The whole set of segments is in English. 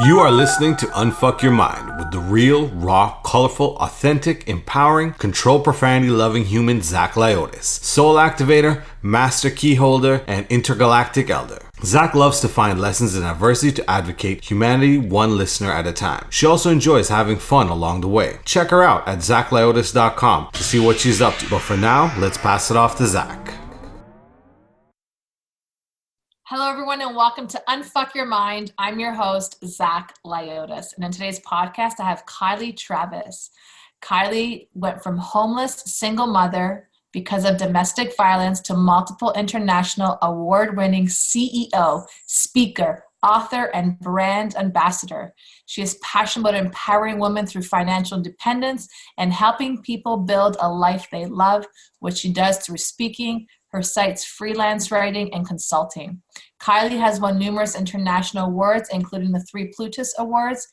You are listening to Unfuck Your Mind with the real, raw, colorful, authentic, empowering, control profanity loving human Zach Liotis, soul activator, master key holder, and intergalactic elder. Zach loves to find lessons in adversity to advocate humanity one listener at a time. She also enjoys having fun along the way. Check her out at zachliotis.com to see what she's up to. But for now, let's pass it off to Zach. Hello, everyone, and welcome to Unfuck Your Mind. I'm your host, Zach Liotis. And in today's podcast, I have Kylie Traverse. Kylie went from homeless single mother because of domestic violence to multiple international award-winning CEO, speaker, author, and brand ambassador. She is passionate about empowering women through financial independence and helping people build a life they love, which she does through speaking, her sites, freelance writing, and consulting. Kylie has won numerous international awards, including the 3 Plutus Awards,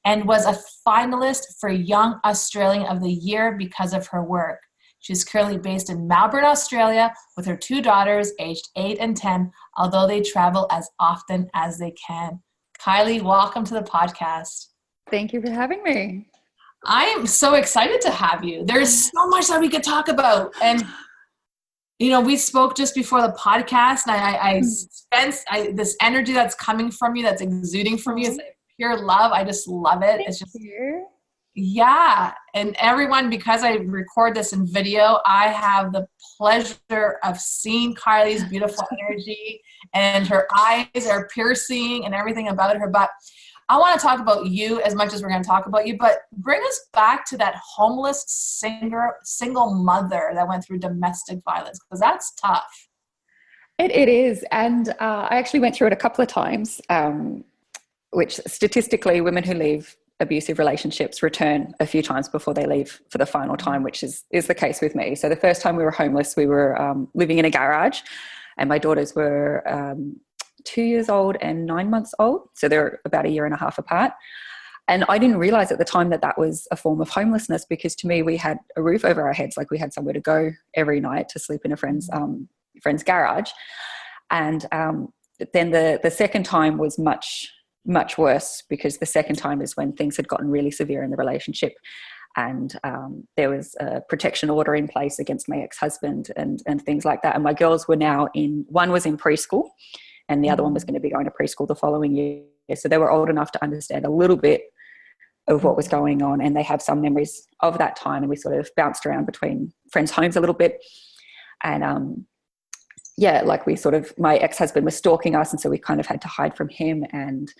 and was a finalist for Young Australian of the Year because of her work. She's currently based in Melbourne, Australia, with her 2 daughters, aged 8 and 10, although they travel as often as they can. Kylie, welcome to the podcast. Thank you for having me. I am so excited to have you. There's so much that we could talk about. And you know, we spoke just before the podcast, and I sense this energy that's coming from you, that's exuding from you. It's like pure love. I just love it. It's just, yeah. And everyone, because I record this in video, I have the pleasure of seeing Kylie's beautiful energy, and her eyes are piercing and everything about her. But I want to talk about you as much as we're going to talk about you, but bring us back to that homeless single mother that went through domestic violence, because that's tough. It is. And I actually went through it a couple of times, which statistically women who leave abusive relationships return a few times before they leave for the final time, which is the case with me. So the first time we were homeless, we were living in a garage, and my daughters were 2 years old and 9 months old. So they're about a year and a half apart. And I didn't realize at the time that that was a form of homelessness, because to me, we had a roof over our heads. Like, we had somewhere to go every night to sleep in a friend's garage. And then the second time was much, much worse, because the second time is when things had gotten really severe in the relationship. And there was a protection order in place against my ex-husband and things like that. And my girls were now one was in preschool, and the other one was going to be going to preschool the following year. So they were old enough to understand a little bit of what was going on, and they have some memories of that time. And we sort of bounced around between friends' homes a little bit. And my ex-husband was stalking us, and so we kind of had to hide from him. And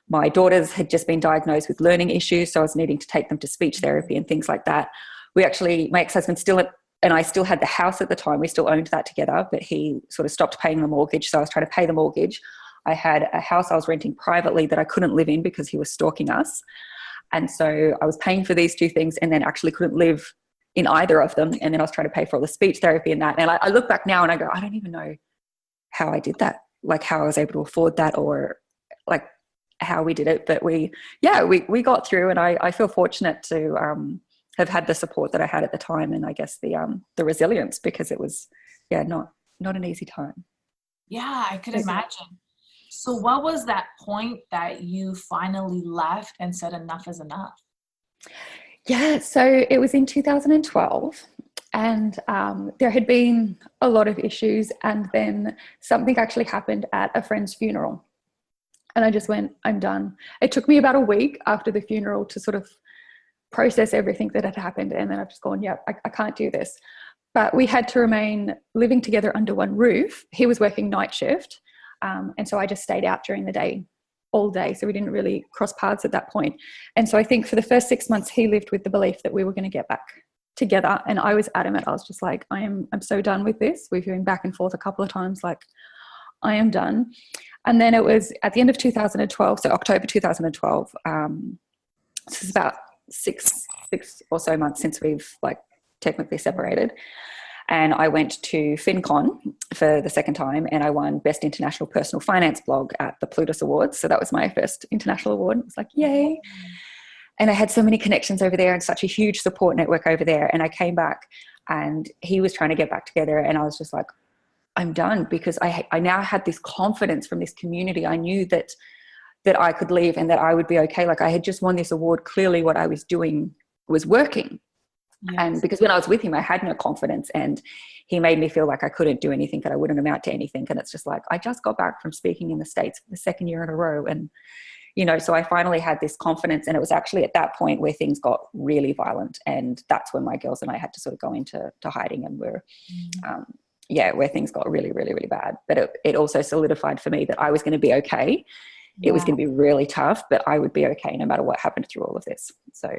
my daughters had just been diagnosed with learning issues, so I was needing to take them to speech therapy and things like that. My ex-husband and I still had the house at the time. We still owned that together, but he sort of stopped paying the mortgage. So I was trying to pay the mortgage. I had a house I was renting privately that I couldn't live in because he was stalking us. And so I was paying for these 2 things, and then actually couldn't live in either of them. And then I was trying to pay for all the speech therapy and that. And I look back now and I go, I don't even know how I did that, like how I was able to afford that, or like how we did it. But we got through, and I feel fortunate to have had the support that I had at the time, and I guess the resilience, because it was not an easy time. Yeah, I could imagine. So what was that point that you finally left and said enough is enough? Yeah, so it was in 2012, and there had been a lot of issues, and then something actually happened at a friend's funeral, and I just went, I'm done. It took me about a week after the funeral to sort of process everything that had happened, and then I've just gone, I can't do this. But we had to remain living together under one roof. He was working night shift, and so I just stayed out during the day, all day, so we didn't really cross paths at that point. And so I think for the first 6 months, he lived with the belief that we were going to get back together, and I was adamant. I was just like, I'm so done with this. We've been back and forth a couple of times, like, I am done. And then it was at the end of 2012, so October 2012, this is about six or so months since we've like technically separated. And I went to FinCon for the second time, and I won Best International Personal Finance Blog at the Plutus Awards. So that was my first international award. It was like, yay. And I had so many connections over there and such a huge support network over there. And I came back, and he was trying to get back together, and I was just like, I'm done, because I now had this confidence from this community. I knew that that I could leave and that I would be okay. Like I had just won this award. Clearly what I was doing was working. Yes. And because when I was with him, I had no confidence, and he made me feel like I couldn't do anything, that I wouldn't amount to anything. And it's just like, I just got back from speaking in the States for the second year in a row. And, you know, so I finally had this confidence, and it was actually at that point where things got really violent. And that's when my girls and I had to sort of go into hiding, and where things got really, really, really bad. But it also solidified for me that I was going to be okay. It was going to be really tough, but I would be okay no matter what happened through all of this. So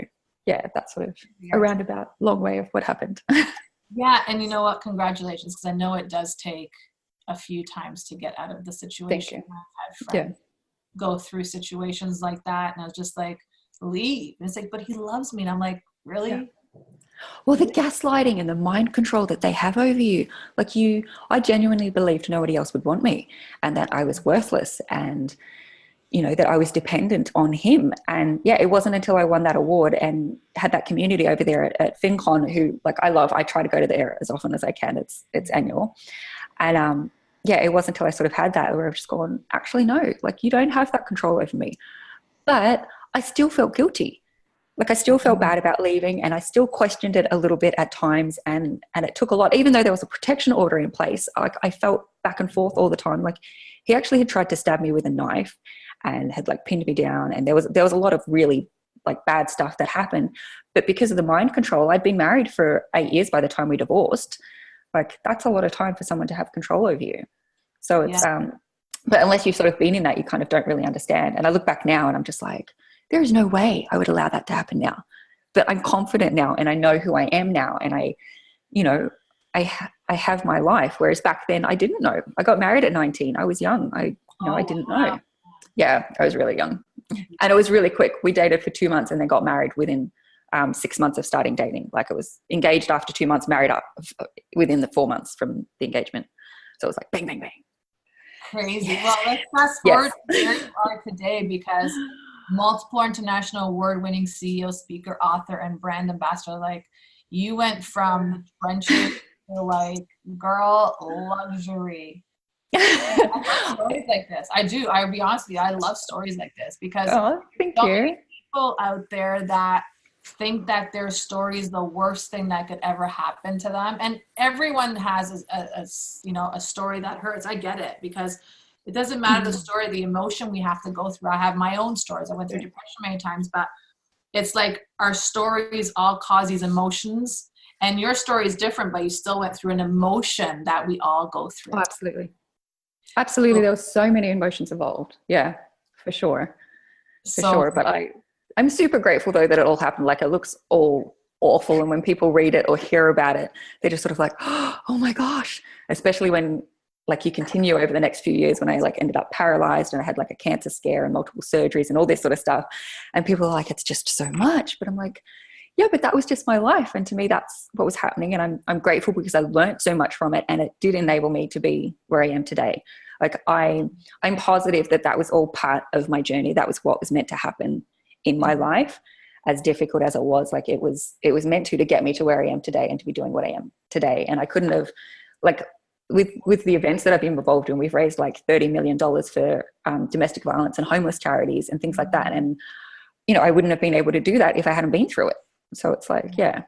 yeah, that's sort of a roundabout long way of what happened. Yeah. And you know what? Congratulations. Because I know it does take a few times to get out of the situation. I've had friends go through situations like that. And I was just like, leave. And it's like, but he loves me. And I'm like, really? Yeah. Well, the gaslighting and the mind control that they have over you, like I genuinely believed nobody else would want me, and that I was worthless, and you know, that I was dependent on him. And yeah, it wasn't until I won that award and had that community over there at FinCon, who like I try to go to there as often as I can. It's annual. And it wasn't until I sort of had that where I've just gone, actually, no, like you don't have that control over me. But I still felt guilty. Like I still felt bad about leaving, and I still questioned it a little bit at times. And it took a lot, even though there was a protection order in place. I felt back and forth all the time. Like he actually had tried to stab me with a knife and had like pinned me down. And there was a lot of really like bad stuff that happened. But because of the mind control, I'd been married for 8 years by the time we divorced. Like that's a lot of time for someone to have control over you. So it's, but unless you've sort of been in that, you kind of don't really understand. And I look back now and I'm just like, there is no way I would allow that to happen now. But I'm confident now, and I know who I am now. And I have my life. Whereas back then I didn't know. I got married at 19. I was young. I didn't know. Yeah, I was really young. And it was really quick. We dated for 2 months and then got married within 6 months of starting dating. Like it was engaged after 2 months, married up within the 4 months from the engagement. So it was like bang, bang, bang. Crazy. Yes. Well, let's fast forward to where you are today, because multiple international award-winning CEO, speaker, author, and brand ambassador. Like you went from friendship to like girl luxury. I love stories like this. I do. I'll be honest with you. I love stories like this because thank you. People out there that think that their story is the worst thing that could ever happen to them, and everyone has a story that hurts. I get it, because it doesn't matter the story, the emotion we have to go through. I have my own stories. I went through depression many times, but it's like our stories all cause these emotions, and your story is different, but you still went through an emotion that we all go through. Oh, absolutely. Absolutely. There were so many emotions involved. Yeah, for sure. But I'm super grateful though that it all happened. Like it looks all awful. And when people read it or hear about it, they're just sort of like, oh my gosh, especially when like you continue over the next few years, when I like ended up paralyzed and I had like a cancer scare and multiple surgeries and all this sort of stuff. And people are like, it's just so much. But I'm like, yeah, but that was just my life. And to me, that's what was happening. And I'm grateful because I learned so much from it, and it did enable me to be where I am today. Like I'm positive that was all part of my journey. That was what was meant to happen in my life, as difficult as it was. Like it was meant to get me to where I am today and to be doing what I am today. And I couldn't have, like, with the events that I've been involved in, we've raised like $30 million for domestic violence and homeless charities and things like that. And, you know, I wouldn't have been able to do that if I hadn't been through it. So it's like, yeah.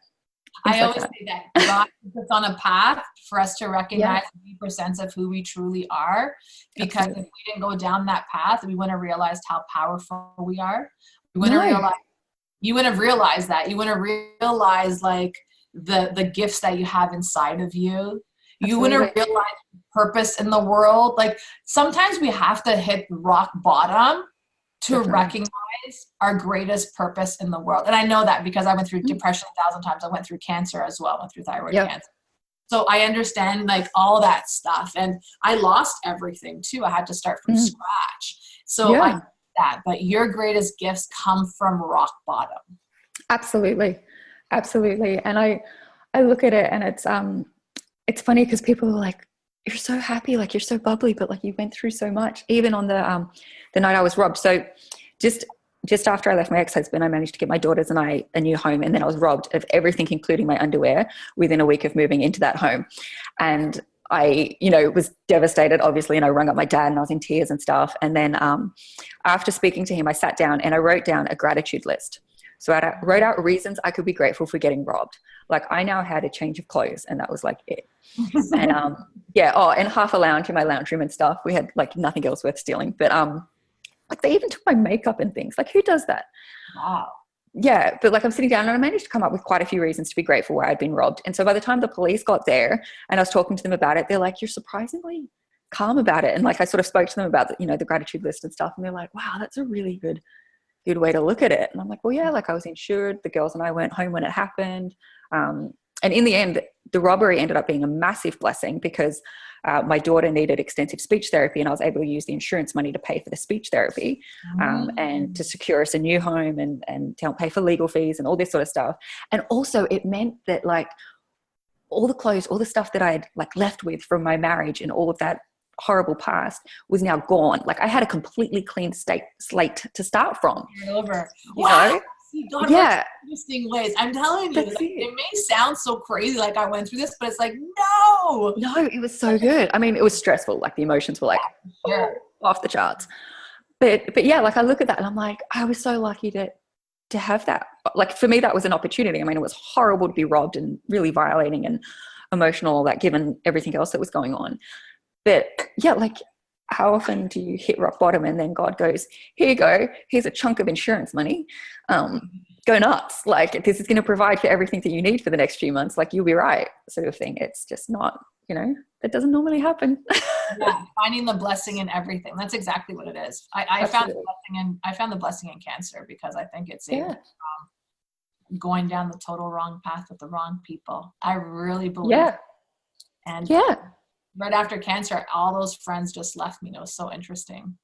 I always say that God puts us on a path for us to recognize the deeper sense of who we truly are. Because if we didn't go down that path, we wouldn't have realized how powerful we are. We wouldn't realize, you wouldn't have realized that. You wouldn't have realized like the gifts that you have inside of you. You wouldn't have realized purpose in the world. Like sometimes we have to hit rock bottom to recognize our greatest purpose in the world. And I know that because I went through depression 1,000 times. I went through cancer as well. I went through thyroid cancer. So I understand like all that stuff. And I lost everything too. I had to start from scratch. So I get that. But your greatest gifts come from rock bottom. Absolutely. Absolutely. And I look at it and it's funny because people are like, you're so happy, like you're so bubbly, but like you went through so much. Even on the night I was robbed. So just after I left my ex-husband, I managed to get my daughters and I a new home, and then I was robbed of everything, including my underwear, within a week of moving into that home. And was devastated, obviously, and I rang up my dad and I was in tears and stuff. And then after speaking to him, I sat down and I wrote down a gratitude list. So I wrote out reasons I could be grateful for getting robbed. Like, I now had a change of clothes, and that was like it. And and half a lounge in my lounge room and stuff. We had like nothing else worth stealing. But like, they even took my makeup and things. Like, who does that? Wow. Yeah, but like, I'm sitting down and I managed to come up with quite a few reasons to be grateful where I'd been robbed. And so by the time the police got there and I was talking to them about it, they're like, you're surprisingly calm about it. And like, I sort of spoke to them about the gratitude list and stuff. And they're like, wow, that's a really good way to look at it. And I'm like, well, yeah, like, I was insured. The girls and I went home when it happened. And in the end, the robbery ended up being a massive blessing because my daughter needed extensive speech therapy, and I was able to use the insurance money to pay for the speech therapy and to secure us a new home and to help pay for legal fees and all this sort of stuff. And also it meant that like all the clothes, all the stuff that I had like left with from my marriage and all of that horrible past was now gone. Like, I had a completely clean slate to start from. Over. Wow. God, yeah, interesting ways. I'm telling you, That's it it. may sound so crazy, like I went through this, but it's like, no, it was so good. I mean, it was stressful. Like, the emotions were like off the charts. But yeah, like, I look at that and I'm like, I was so lucky to have that. Like, for me, that was an opportunity. I mean, it was horrible to be robbed and really violating and emotional, that given everything else that was going on. But yeah, like, how often do you hit rock bottom and then God goes, here you go, here's a chunk of insurance money, go nuts, like, this is going to provide for everything that you need for the next few months, like, you'll be right, sort of thing. It's just not, that doesn't normally happen. Yeah, finding the blessing in everything. That's exactly what it is. I found the blessing in cancer, because I think it's going down the total wrong path with the wrong people. I really believe and right after cancer, all those friends just left me. It was so interesting.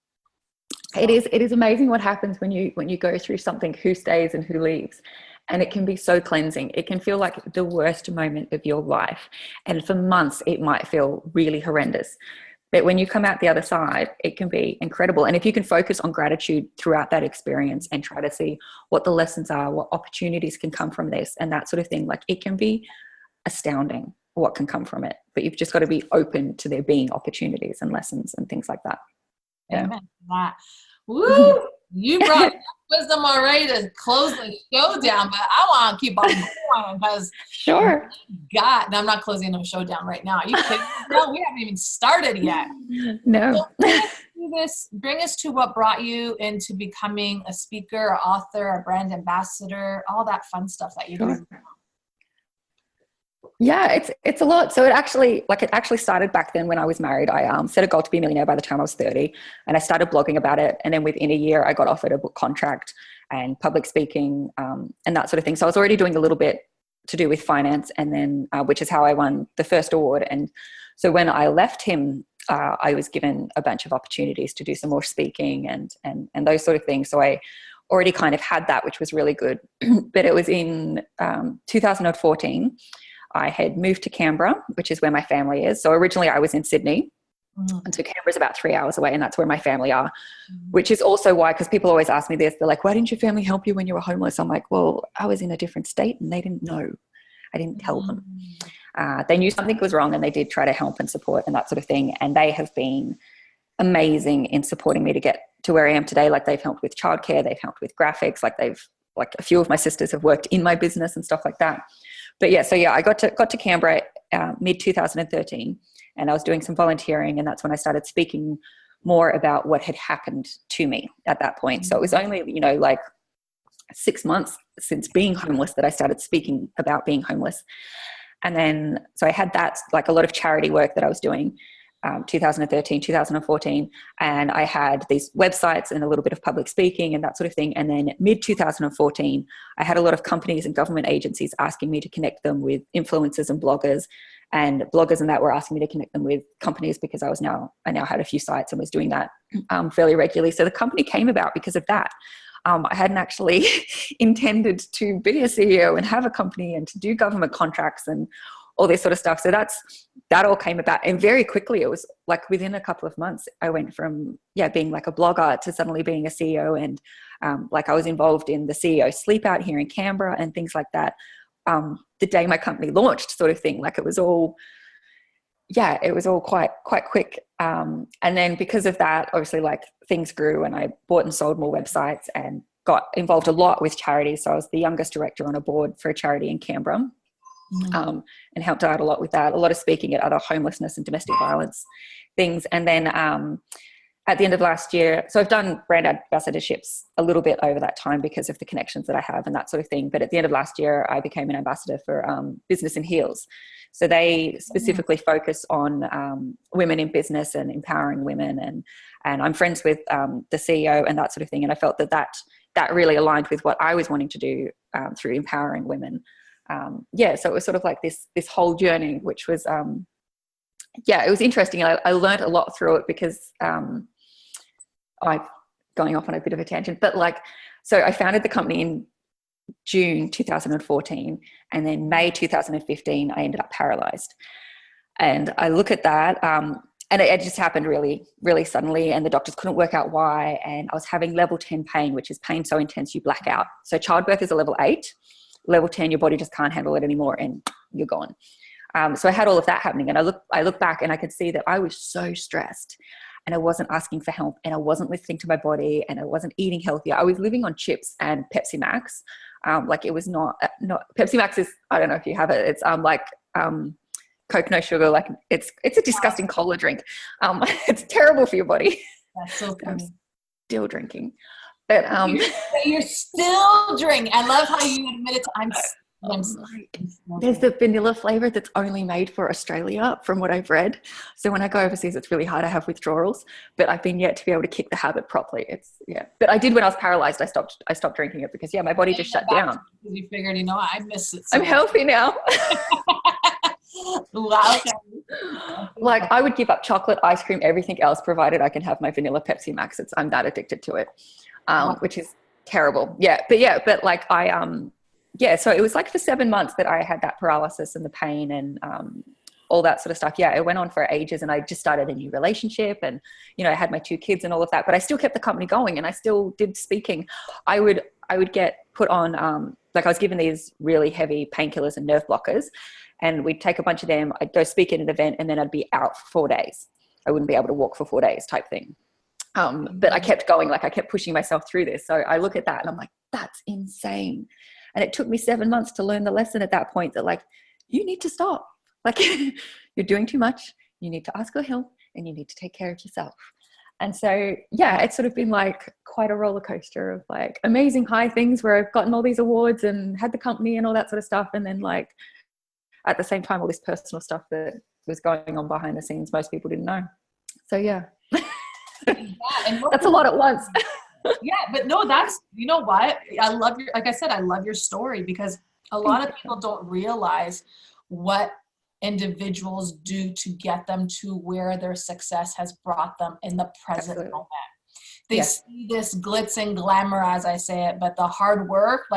It is amazing what happens when you go through something, who stays and who leaves. And it can be so cleansing. It can feel like the worst moment of your life. And for months, it might feel really horrendous. But when you come out the other side, it can be incredible. And if you can focus on gratitude throughout that experience and try to see what the lessons are, what opportunities can come from this and that sort of thing, like, it can be astounding what can come from it. But you've just got to be open to there being opportunities and lessons and things like that. Yeah. Amen. That. Woo! You brought wisdom already to close the show down, but I want to keep on going because sure. God, and I'm not closing no show down right now. Are you kidding? No, we haven't even started yet. No. So bring us to what brought you into becoming a speaker, or author, or brand ambassador, all that fun stuff that you do. Yeah, it's a lot. So it actually started back then when I was married. I set a goal to be a millionaire by the time I was 30, and I started blogging about it. And then within a year, I got offered a book contract and public speaking and that sort of thing. So I was already doing a little bit to do with finance, and then which is how I won the first award. And so when I left him, I was given a bunch of opportunities to do some more speaking and those sort of things. So I already kind of had that, which was really good. But it was in 2014. I had moved to Canberra, which is where my family is. So originally I was in Sydney. And so Canberra's about 3 hours away, and that's where my family are, which is also why, because people always ask me this, they're like, why didn't your family help you when you were homeless? I'm like, well, I was in a different state and they didn't know. I didn't tell them. They knew something was wrong and they did try to help and support and that sort of thing. And they have been amazing in supporting me to get to where I am today. Like, they've helped with childcare, they've helped with graphics, like a few of my sisters have worked in my business and stuff like that. But I got to Canberra mid 2013, and I was doing some volunteering, and that's when I started speaking more about what had happened to me at that point. So it was only, like 6 months since being homeless that I started speaking about being homeless. And then, so I had that, like, a lot of charity work that I was doing, 2013, 2014. And I had these websites and a little bit of public speaking and that sort of thing. And then mid 2014, I had a lot of companies and government agencies asking me to connect them with influencers and bloggers and that were asking me to connect them with companies, because I now had a few sites and was doing that fairly regularly. So the company came about because of that. I hadn't actually intended to be a CEO and have a company and to do government contracts and all this sort of stuff. So that all came about. And very quickly, it was like within a couple of months, I went from, being like a blogger to suddenly being a CEO. And like, I was involved in the CEO sleep out here in Canberra and things like that. The day my company launched, sort of thing. Like, it was all yeah, it was all quite quick. And then because of that, obviously, like, things grew, and I bought and sold more websites and got involved a lot with charities. So I was the youngest director on a board for a charity in Canberra, and helped out a lot with that. A lot of speaking at other homelessness and domestic violence things. And then at the end of last year, so I've done brand ambassadorships a little bit over that time because of the connections that I have and that sort of thing. But at the end of last year, I became an ambassador for Business in Heels. So they specifically focus on women in business and empowering women. And I'm friends with the CEO and that sort of thing. And I felt that really aligned with what I was wanting to do through empowering women. So it was sort of like this whole journey, which was, it was interesting. I learned a lot through it because I'm going off on a bit of a tangent, but so I founded the company in June 2014, and then May 2015, I ended up paralyzed. And I look at that, and it just happened really, really suddenly, and the doctors couldn't work out why. And I was having level 10 pain, which is pain so intense you black out. So childbirth is a level 8. Level 10, your body just can't handle it anymore, and you're gone. So I had all of that happening, and I look back and I could see that I was so stressed, and I wasn't asking for help, and I wasn't listening to my body, and I wasn't eating healthier. I was living on chips and Pepsi Max. It was not Pepsi Max is, I don't know if you have it. It's Coke, no sugar. Like it's a disgusting cola drink. It's terrible for your body. That's so funny. I'm still drinking, but you're still drinking. I love how you admitted there's the vanilla flavor that's only made for Australia, from what I've read. So when I go overseas, it's really hard. I have withdrawals, but I've been yet to be able to kick the habit properly. But I did when I was paralyzed. I stopped drinking it because my body just shut down. You figured, I miss it. I'm healthy now. Wow. Like, I would give up chocolate, ice cream, everything else, provided I can have my vanilla Pepsi Max. I'm that addicted to it, which is terrible. So it was like for 7 months that I had that paralysis and the pain and all that sort of stuff. Yeah, it went on for ages, and I just started a new relationship, and I had my 2 kids and all of that, but I still kept the company going, and I still did speaking. I would get put on I was given these really heavy painkillers and nerve blockers, and we'd take a bunch of them. I'd go speak at an event, and then I'd be out for 4 days. I wouldn't be able to walk for 4 days type thing. But I kept going, I kept pushing myself through this. So I look at that and I'm like, that's insane. And it took me 7 months to learn the lesson at that point that you need to stop. You're doing too much. You need to ask for help, and you need to take care of yourself. And so, it's sort of been quite a roller coaster of amazing high things where I've gotten all these awards and had the company and all that sort of stuff. And then at the same time, all this personal stuff that was going on behind the scenes, most people didn't know. So that's a lot at once. Yeah, but no, that's, you know what? I love I love your story, because a lot of people don't realize what individuals do to get them to where their success has brought them in the present moment. They see this glitz and glamour, as I say it, but the hard work,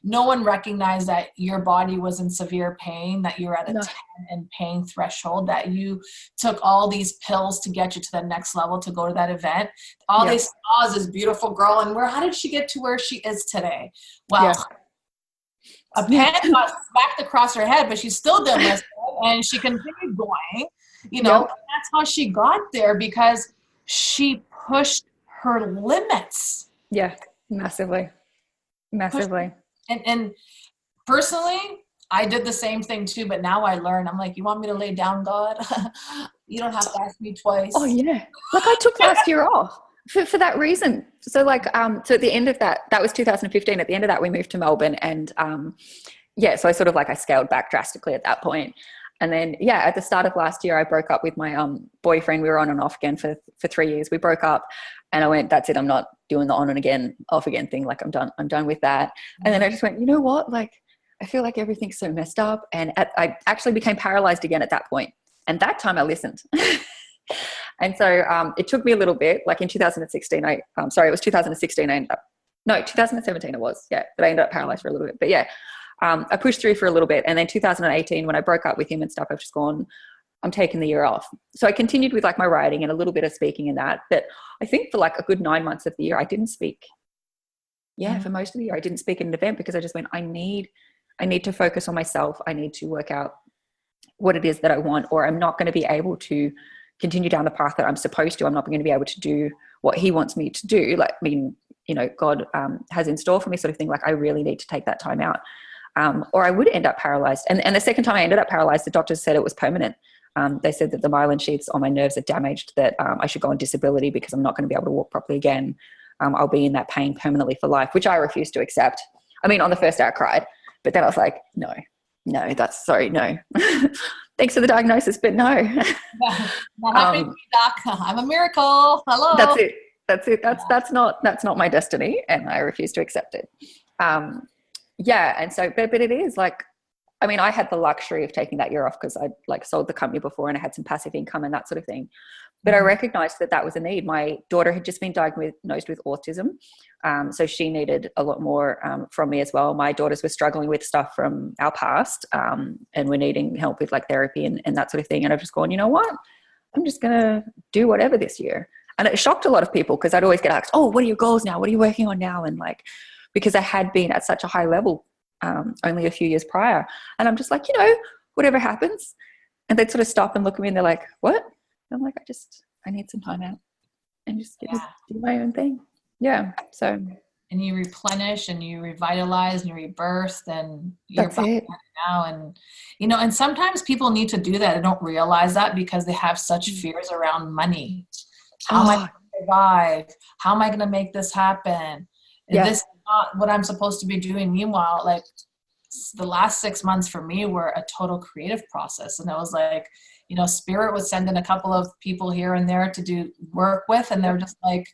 no one recognized that your body was in severe pain, that you were at a 10 in pain threshold, that you took all these pills to get you to the next level to go to that event. All they saw is this beautiful girl, and how did she get to where she is today? Well, a pen got smacked across her head, but she still didn't listen, and she continued going. That's how she got there, because she pushed her limits. Yeah, massively. And personally, I did the same thing too, but now I learn. I'm like, you want me to lay down, God? You don't have to ask me twice. Oh yeah. I took last year off for that reason. So so at the end of that was 2015. At the end of that, we moved to Melbourne, and so I sort of I scaled back drastically at that point. And then, at the start of last year, I broke up with my boyfriend. We were on and off again for 3 years. We broke up, and I went, that's it. I'm not doing the on and again, off again thing. I'm done with that. And then I just went, you know what? I feel like everything's so messed up. And I actually became paralyzed again at that point. And that time I listened. And so it took me a little bit, in 2016, it was 2016. 2017 it was. Yeah. But I ended up paralyzed for a little bit. But I pushed through for a little bit. And then 2018, when I broke up with him and stuff, I've just gone, I'm taking the year off. So I continued with my writing and a little bit of speaking and that. But I think for a good 9 months of the year, I didn't speak. For most of the year, I didn't speak at an event, because I just went, I need to focus on myself. I need to work out what it is that I want, or I'm not going to be able to continue down the path that I'm supposed to. I'm not going to be able to do what he wants me to do. Like, I mean, you know, God has in store for me, sort of thing. Like, I really need to take that time out, or I would end up paralyzed. And the second time I ended up paralyzed, the doctors said it was permanent. They said that the myelin sheaths on my nerves are damaged, that I should go on disability because I'm not going to be able to walk properly again. I'll be in that pain permanently for life, which I refused to accept. I mean, on the first day I cried, but then I was like, no, that's sorry, no. Thanks for the diagnosis, but no. Not happy to be doc. I'm a miracle. Hello. That's it. That's not my destiny, and I refuse to accept it. Yeah, and so, but it is like, I mean, I had the luxury of taking that year off because I'd like sold the company before and I had some passive income and that sort of thing. But I recognized that was a need. My daughter had just been diagnosed with autism. So she needed a lot more from me as well. My daughters were struggling with stuff from our past and were needing help with like therapy and that sort of thing. And I've just gone, you know what? I'm just going to do whatever this year. And it shocked a lot of people because I'd always get asked, oh, what are your goals now? What are you working on now? And like, because I had been at such a high level only a few years prior. And I'm just like, you know, whatever happens. And they'd sort of stop and look at me and they're like, what? And I'm like, I need some time out and just get to do my own thing. Yeah. So. And you replenish and you revitalize and you rebirth and you're back now. And, you know, and sometimes people need to do that and don't realize that because they have such fears around money. How am I going to survive? How am I going to make this happen? This is not what I'm supposed to be doing. Meanwhile, like the last 6 months for me were a total creative process. And it was like, you know, Spirit would send in a couple of people here and there to do work with. And they're just like,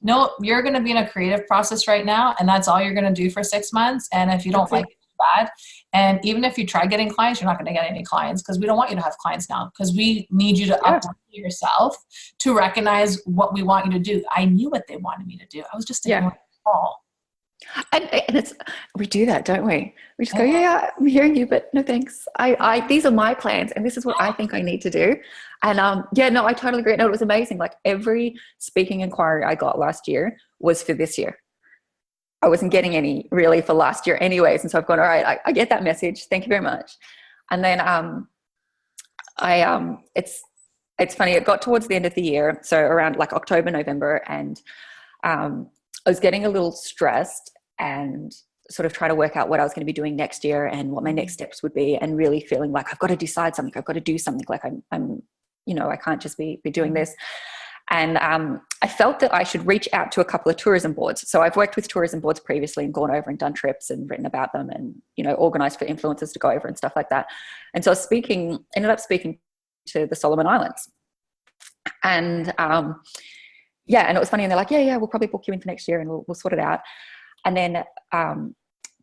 no, you're going to be in a creative process right now. And that's all you're going to do for 6 months. And if you don't like it, it's bad. And even if you try getting clients, you're not going to get any clients because we don't want you to have clients now because we need you to update yourself to recognize what we want you to do. I knew what they wanted me to do. I was just ignoring it all. And it's, we do that, don't we? We just go, yeah, I'm hearing you, but no thanks. These are my plans and this is what I think I need to do. And I totally agree. No, it was amazing. Like every speaking inquiry I got last year was for this year. I wasn't getting any really for last year anyways. And so I've gone, all right, I get that message. Thank you very much. And then it's funny. It got towards the end of the year. So around like October, November, and I was getting a little stressed and sort of trying to work out what I was going to be doing next year and what my next steps would be, and really feeling like I've got to decide something. I've got to do something. Like I'm you know, I can't just be doing this. And I felt that I should reach out to a couple of tourism boards. So I've worked with tourism boards previously and gone over and done trips and written about them and, you know, organized for influencers to go over and stuff like that. And so ended up speaking to the Solomon Islands. And and it was funny. And they're like, yeah, we'll probably book you in for next year and we'll sort it out. And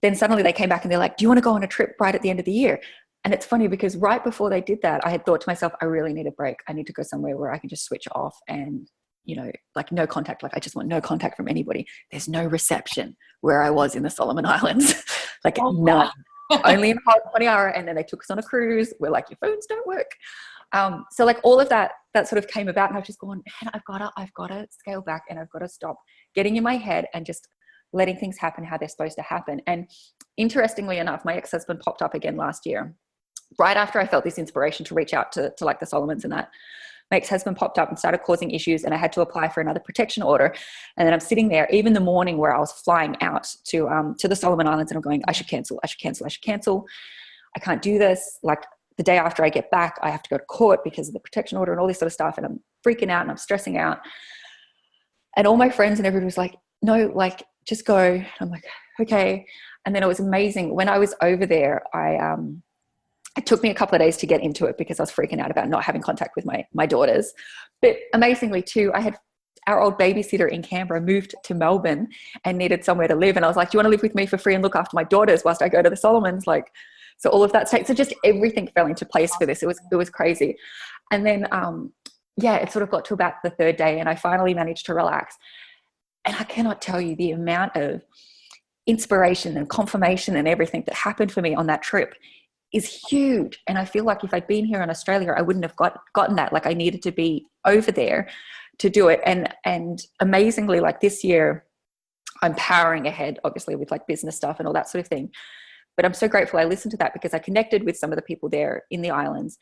then suddenly they came back and they're like, do you want to go on a trip right at the end of the year? And it's funny because right before they did that, I had thought to myself, I really need a break. I need to go somewhere where I can just switch off and, you know, like no contact. Like I just want no contact from anybody. There's no reception where I was in the Solomon Islands, like none, only in a 20 hour. And then they took us on a cruise where like your phones don't work. So like all of that sort of came about and I've just gone, man, I've got to scale back and I've got to stop getting in my head and just letting things happen how they're supposed to happen. And interestingly enough, my ex-husband popped up again last year, right after I felt this inspiration to reach out to like the Solomons and that. My ex-husband popped up and started causing issues and I had to apply for another protection order. And then I'm sitting there, even the morning where I was flying out to the Solomon Islands, and I'm going, I should cancel. I can't do this. Like the day after I get back, I have to go to court because of the protection order and all this sort of stuff. And I'm freaking out and I'm stressing out. And all my friends and everybody was like, no, like just go. And I'm like, okay. And then it was amazing. When I was over there, it took me a couple of days to get into it because I was freaking out about not having contact with my daughters. But amazingly too, I had our old babysitter in Canberra moved to Melbourne and needed somewhere to live. And I was like, do you want to live with me for free and look after my daughters whilst I go to the Solomons? Like, so all of that. So just everything fell into place for this. It was crazy. And then, it sort of got to about the third day and I finally managed to relax. And I cannot tell you the amount of inspiration and confirmation and everything that happened for me on that trip is huge. And I feel like if I'd been here in Australia, I wouldn't have gotten that. Like I needed to be over there to do it. And amazingly, like this year, I'm powering ahead, obviously with like business stuff and all that sort of thing. But I'm so grateful I listened to that because I connected with some of the people there in the islands.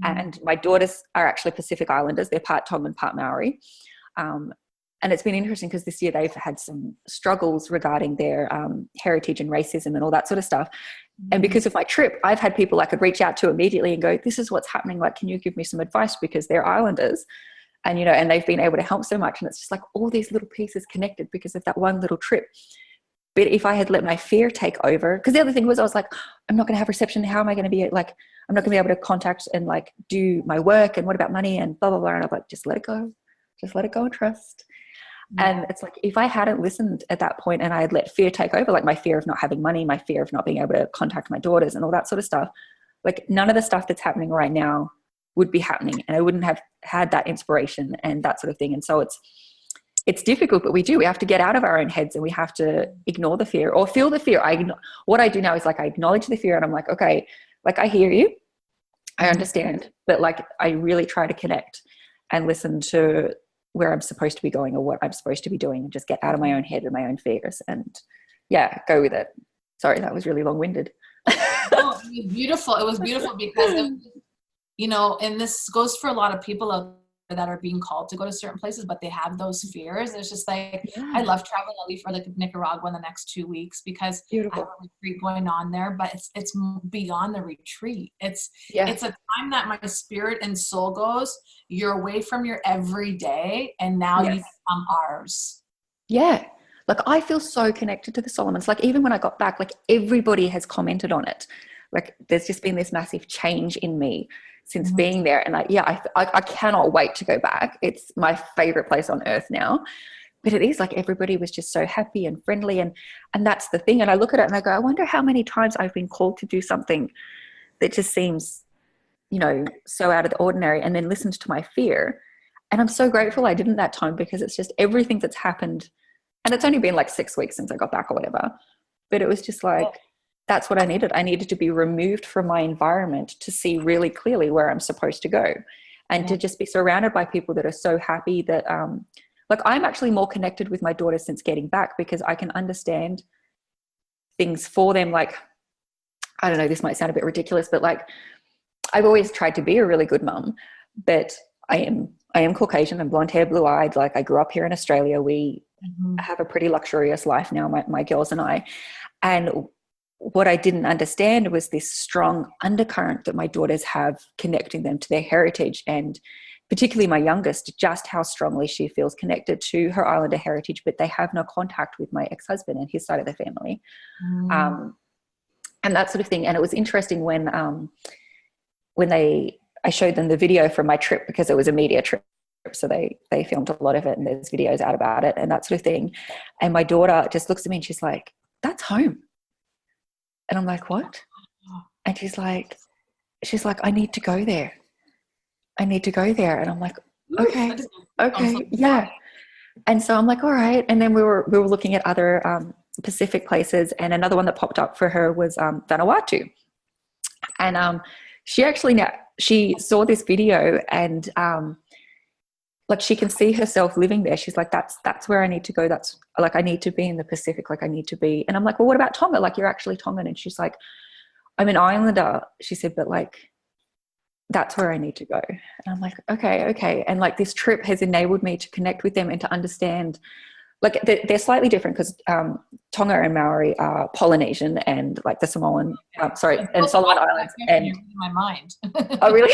And my daughters are actually Pacific Islanders. They're part Tongan, part Maori. And it's been interesting because this year they've had some struggles regarding their heritage and racism and all that sort of stuff. And because of my trip, I've had people I could reach out to immediately and go, this is what's happening. Like, can you give me some advice? Because they're Islanders. And, you know, and they've been able to help so much. And it's just like all these little pieces connected because of that one little trip. But if I had let my fear take over, because the other thing was I was like, I'm not going to have reception. How am I going to be like, I'm not going to be able to contact and like do my work. And what about money and blah, blah, blah. And I'm like, just let it go. Just let it go and trust. And it's like, if I hadn't listened at that point and I had let fear take over, like my fear of not having money, my fear of not being able to contact my daughters and all that sort of stuff, like none of the stuff that's happening right now would be happening. And I wouldn't have had that inspiration and that sort of thing. And so it's difficult, but we have to get out of our own heads and we have to ignore the fear or feel the fear. What I do now is like, I acknowledge the fear and I'm like, okay, like I hear you, I understand, but like, I really try to connect and listen to where I'm supposed to be going or what I'm supposed to be doing and just get out of my own head and my own fears and go with it. Sorry, that was really long-winded. Oh, it was beautiful. It was beautiful because, you know, and this goes for a lot of people out there that are being called to go to certain places, but they have those fears. It's just like, I love traveling. I'll leave for like Nicaragua in the next 2 weeks because Beautiful. I have a retreat going on there, but it's beyond the retreat. It's a time that my spirit and soul goes, you're away from your everyday and now you become ours. Yeah. Like I feel so connected to the Solomons. Like even when I got back, like everybody has commented on it. Like there's just been this massive change in me since being there. And I cannot wait to go back. It's my favorite place on earth now. But it is like everybody was just so happy and friendly. And that's the thing. And I look at it and I go, I wonder how many times I've been called to do something that just seems, you know, so out of the ordinary and then listened to my fear. And I'm so grateful I didn't that time because it's just everything that's happened. And it's only been like 6 weeks since I got back or whatever. But it was just like, that's what I needed. I needed to be removed from my environment to see really clearly where I'm supposed to go and to just be surrounded by people that are so happy that, like I'm actually more connected with my daughter since getting back because I can understand things for them. Like, I don't know, this might sound a bit ridiculous, but like I've always tried to be a really good mum, but I am Caucasian and blonde hair, blue eyed. Like I grew up here in Australia. We have a pretty luxurious life now, my girls and I. And what I didn't understand was this strong undercurrent that my daughters have connecting them to their heritage, and particularly my youngest, just how strongly she feels connected to her Islander heritage, but they have no contact with my ex-husband and his side of the family. And that sort of thing. And it was interesting when I showed them the video from my trip because it was a media trip. So they filmed a lot of it and there's videos out about it and that sort of thing. And my daughter just looks at me and she's like, that's home. And I'm like, what? And she's like, I need to go there. I need to go there. And I'm like, okay, yeah. And so I'm like, all right. And then we were looking at other Pacific places, and another one that popped up for her was Vanuatu. And she saw this video and like she can see herself living there. She's like, that's where I need to go. That's like, I need to be in the Pacific. Like I need to be. And I'm like, well, what about Tonga? Like you're actually Tongan. And she's like, I'm an Islander. She said, but like, that's where I need to go. And I'm like, okay. And like this trip has enabled me to connect with them and to understand, like they're slightly different because Tonga and Maori are Polynesian and like the Samoan, and Solomon Islands. And in my mind. Oh, really?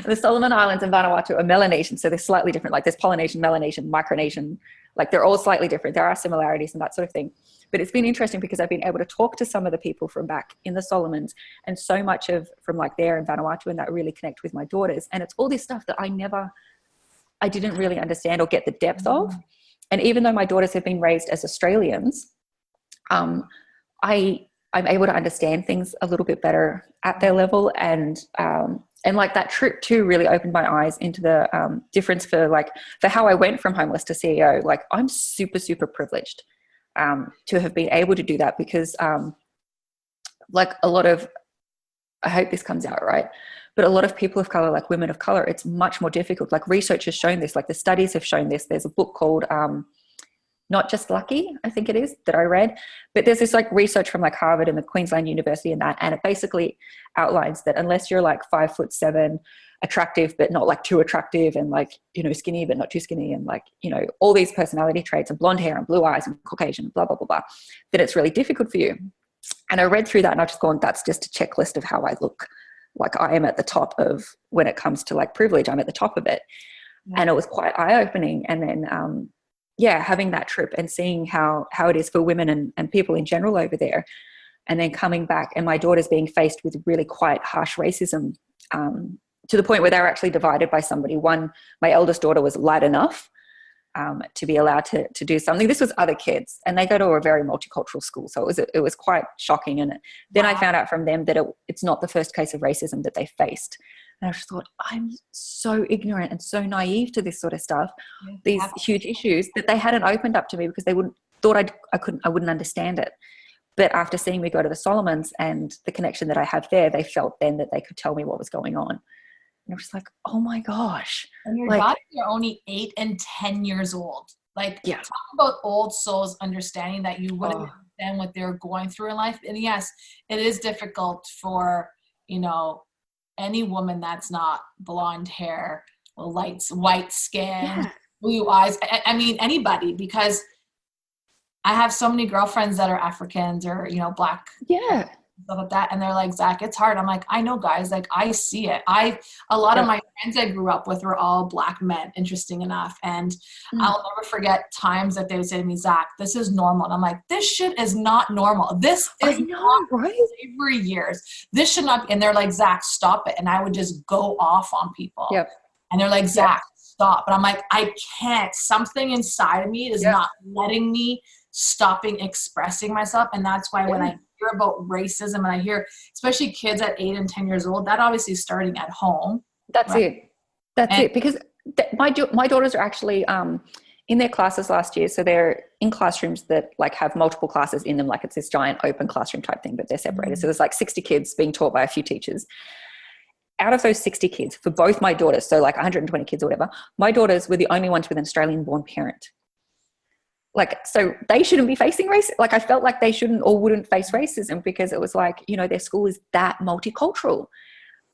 The Solomon Islands and Vanuatu are Melanesian, so they're slightly different. Like there's Polynesian, Melanesian, Micronesian, like they're all slightly different. There are similarities and that sort of thing. But it's been interesting because I've been able to talk to some of the people from back in the Solomons, and so much from like there in Vanuatu, and that really connect with my daughters. And it's all this stuff that I didn't really understand or get the depth of. And even though my daughters have been raised as Australians, I'm able to understand things a little bit better at their level. And like that trip too really opened my eyes into the difference for how I went from homeless to CEO. Like I'm super, super privileged to have been able to do that because like a lot of, I hope this comes out right, but a lot of people of color, like women of color, it's much more difficult. Like research has shown this, like the studies have shown this. There's a book called not just lucky, I think it is, that I read, but there's this like research from like Harvard and the Queensland University and that, and it basically outlines that unless you're like 5'7", attractive but not like too attractive, and like, you know, skinny but not too skinny, and like, you know, all these personality traits and blonde hair and blue eyes and Caucasian, blah blah blah blah, then it's really difficult for you. And I read through that and I've just gone, that's just a checklist of how I look. Like I am at the top of, when it comes to like privilege, I'm at the top of it. And it was quite eye-opening. And then having that trip and seeing how it is for women and people in general over there, and then coming back and my daughters being faced with really quite harsh racism, to the point where they were actually divided by somebody. One, my eldest daughter was light enough to be allowed to do something. This was other kids, and they go to a very multicultural school, so it was quite shocking. And then I found out from them that it's not the first case of racism that they faced. And I just thought, I'm so ignorant and so naive to this sort of stuff, these huge issues that they hadn't opened up to me because they I wouldn't understand it. But after seeing me go to the Solomons and the connection that I have there, they felt then that they could tell me what was going on. And I was like, oh my gosh. And your daughters are only 8 and 10 years old. Like, talk about old souls understanding that you wouldn't understand what they're going through in life. And yes, it is difficult for, you know, any woman that's not blonde hair, white skin, blue eyes. I mean, anybody, because I have so many girlfriends that are Africans or, you know, black. Yeah. Stuff like that. And they're like, Zach, it's hard. I'm like, I know, guys, like I see it. A lot of my friends I grew up with were all black men, interesting enough. And I'll never forget times that they would say to me, Zach, this is normal. And I'm like, this shit is not normal. This is not slavery years. This should not be. And they're like, Zach, stop it. And I would just go off on people. And they're like, Zach, stop. But I'm like, I can't. Something inside of me is not letting me stopping expressing myself. And that's why when I hear about racism and I hear especially kids at 8 and 10 years old, that obviously is starting at home. That's it. Because my daughters are actually in their classes last year. So they're in classrooms that like have multiple classes in them. Like it's this giant open classroom type thing, but they're separated. So there's like 60 kids being taught by a few teachers. Out of those 60 kids, for both my daughters, so like 120 kids or whatever, my daughters were the only ones with an Australian born parent. Like, so they shouldn't be facing race. Like I felt like they shouldn't or wouldn't face racism because it was like, you know, their school is that multicultural.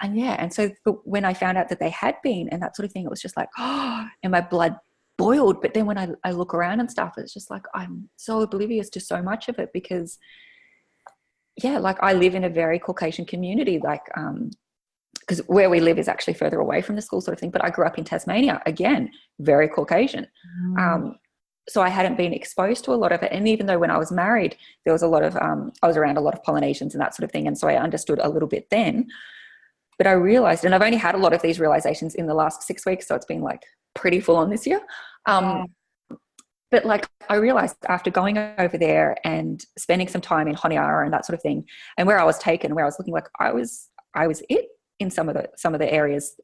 And so when I found out that they had been and that sort of thing, it was just like, oh, and my blood boiled. But then when I look around and stuff, it's just like, I'm so oblivious to so much of it because like I live in a very Caucasian community, like, because where we live is actually further away from the school sort of thing. But I grew up in Tasmania, again, very Caucasian. So I hadn't been exposed to a lot of it. And even though when I was married, there was a lot of, I was around a lot of Polynesians and that sort of thing. And so I understood a little bit then. But I realized, and I've only had a lot of these realizations in the last 6 weeks, so it's been like pretty full on this year. But like I realized after going over there and spending some time in Honiara and that sort of thing, and where I was taken, where I was looking like I was it in some of the areas,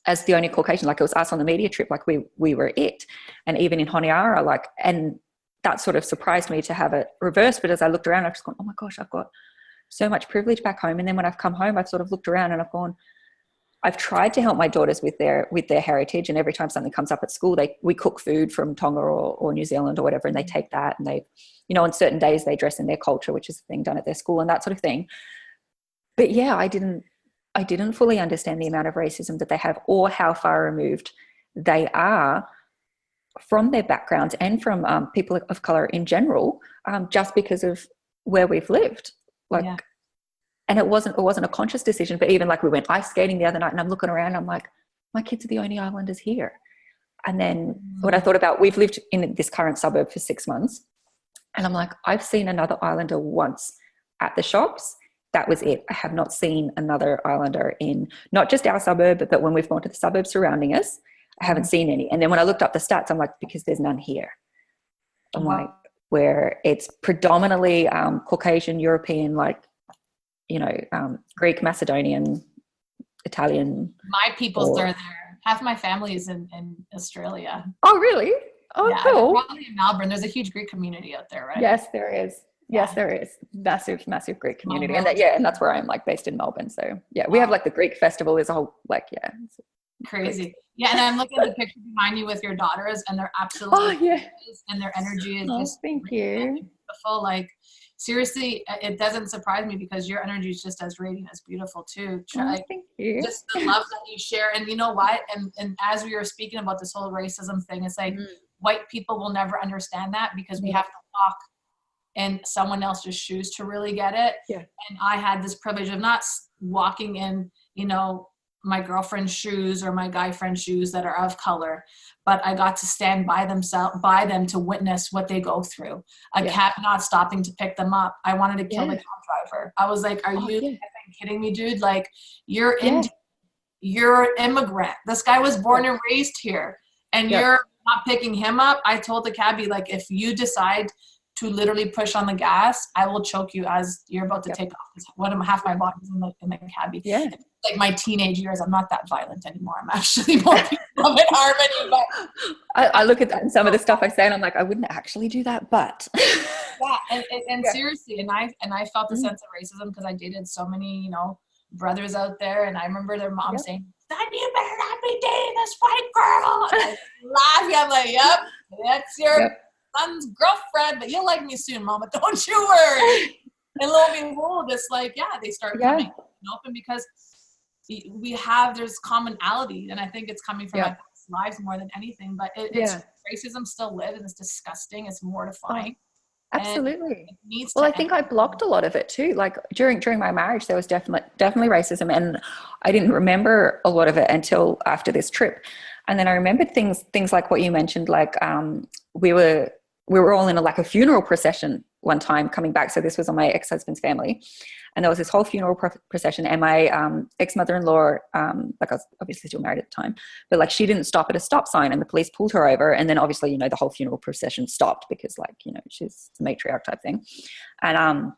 as the only Caucasian, like it was us on the media trip, like we were it. And even in Honiara, like, and that sort of surprised me to have it reversed. But as I looked around, I've just gone, oh my gosh, I've got so much privilege back home. And then when I've come home, I've sort of looked around and I've gone, I've tried to help my daughters with their heritage. And every time something comes up at school, we cook food from Tonga or New Zealand or whatever. And they take that and they, you know, on certain days they dress in their culture, which is a thing done at their school and that sort of thing. But yeah, I didn't fully understand the amount of racism that they have or how far removed they are from their backgrounds and from people of color in general, just because of where we've lived. And it wasn't a conscious decision, but even like we went ice skating the other night and I'm looking around, I'm like, my kids are the only islanders here. And then when I thought about, we've lived in this current suburb for 6 months and I'm like, I've seen another islander once at the shops. That was it. I have not seen another islander in not just our suburb, but when we've gone to the suburbs surrounding us, I haven't seen any. And then when I looked up the stats, I'm like, because there's none here. I'm like, where it's predominantly Caucasian, European, like, you know, Greek, Macedonian, Italian. My peoples are there. Half my family is in Australia. Oh, really? Oh, yeah, cool. Probably in Melbourne. There's a huge Greek community out there, right? Yes, there is. Yes, there is. Massive Greek community. And that's where I'm like based in Melbourne. So yeah, we have like the Greek festival is a whole, like, Crazy. Yeah, and I'm looking at the picture behind you with your daughters, and they're absolutely gorgeous, and their energy is just thank you. beautiful. Like, seriously, it doesn't surprise me because your energy is just as radiant as beautiful too. Thank you. Just the love that you share, and you know what? And as we were speaking about this whole racism thing, it's like white people will never understand that because we have to walk in someone else's shoes to really get it. Yeah. And I had this privilege of not walking in, you know, my girlfriend's shoes or my guy friend's shoes that are of color, but I got to stand by them to witness what they go through. A cab not stopping to pick them up. I wanted to kill the cab driver. I was like, are you kidding me, dude? Like, you're you're an immigrant. This guy was born and raised here, and you're not picking him up. I told the cabbie, like, if you decide to literally push on the gas, I will choke you as you're about to take off. Half my body's in the cabbie. Yeah. Like my teenage years, I'm not that violent anymore. I'm actually more peaceful in harmony. But I look at that and some of the stuff I say, and I'm like, I wouldn't actually do that, but and seriously, and I felt the sense of racism because I dated so many, you know, brothers out there, and I remember their mom saying, "Then you better not be dating this white girl." And I laugh. I'm like, "Yep, that's your son's girlfriend, but you'll like me soon, Mama. Don't you worry." And lo and behold, it's like, they start coming open because there's commonality, and I think it's coming from my past lives more than anything. But it's racism still lives, and it's disgusting. It's mortifying. Absolutely. I think I blocked a lot of it too. Like during my marriage, there was definitely racism, and I didn't remember a lot of it until after this trip. And then I remembered things like what you mentioned, like we were all in a funeral procession one time coming back. So this was on my ex-husband's family, and there was this whole funeral procession, and my ex-mother-in-law, I was obviously still married at the time, but she didn't stop at a stop sign, and the police pulled her over, and then obviously, the whole funeral procession stopped because she's the matriarch type thing. And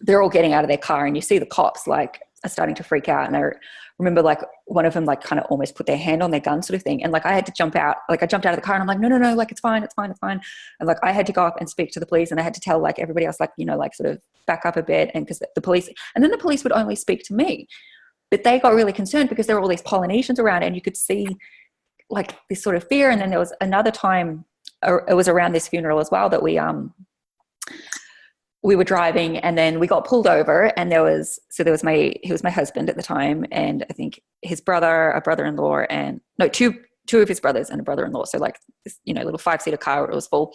they're all getting out of their car, and you see the cops are starting to freak out. And I remember one of them kind of almost put their hand on their gun sort of thing. And I had to jump out, I jumped out of the car, and I'm like, no, it's fine. And I had to go up and speak to the police, and I had to tell everybody else, sort of back up a bit. And because the police would only speak to me, but they got really concerned because there were all these Polynesians around, and you could see this sort of fear. And then there was another time, it was around this funeral as well, that we were driving, and then we got pulled over, and he was my husband at the time, and I think his brother, a brother-in-law, and two of his brothers and a brother-in-law. So this, little 5-seater car, it was full,